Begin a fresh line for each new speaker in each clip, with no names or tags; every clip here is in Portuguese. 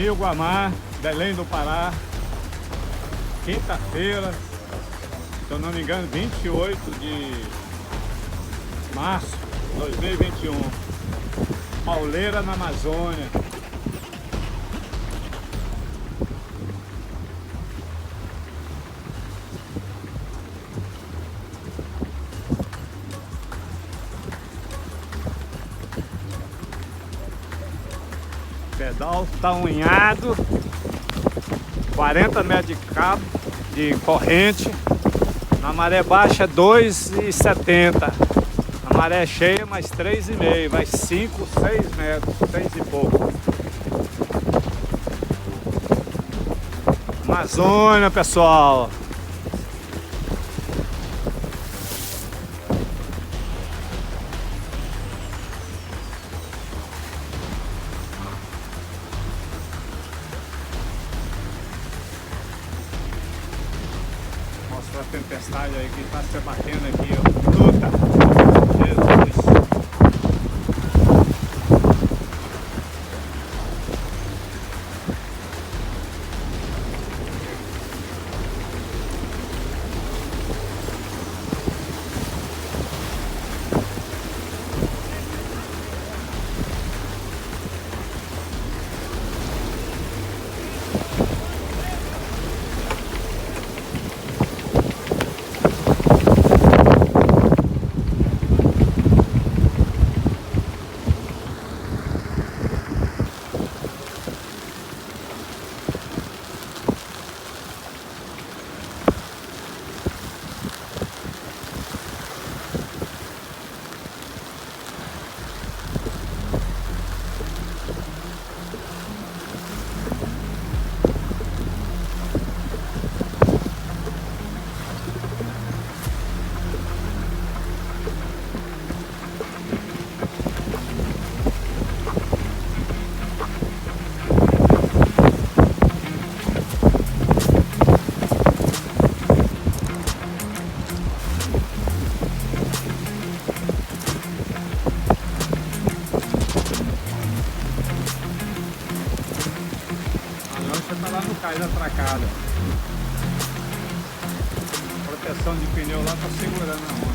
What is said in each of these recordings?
Rio Guamá, Belém do Pará, quinta-feira, se eu não me engano, 28 de março de 2021, pauleira na Amazônia. O pedal está unhado, 40 metros de cabo de corrente, na maré baixa 2,70, na maré cheia mais 3,5, mais 5, 6 metros, 6 e pouco. Amazônia, pessoal! Mostra a tempestade aí que está se batendo aqui, ó. Luta! Jesus! Tá lá no cais atracada. Proteção de pneu lá tá segurando a onda.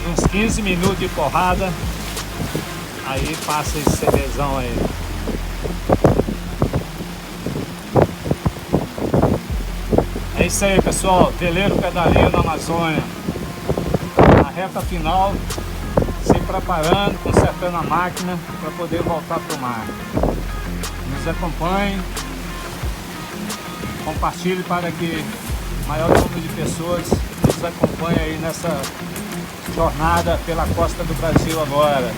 Uns 15 minutos de porrada, aí passa esse CDzão aí. É isso aí, pessoal, veleiro pedalinho na Amazônia, na reta final, se preparando, consertando a máquina para poder voltar para o mar. Nos acompanhe, compartilhe para que o maior número de pessoas nos acompanhe aí nessa jornada pela costa do Brasil agora.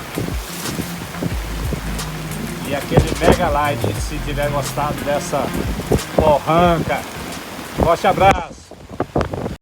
E aquele mega like se tiver gostado dessa porranca. Forte abraço!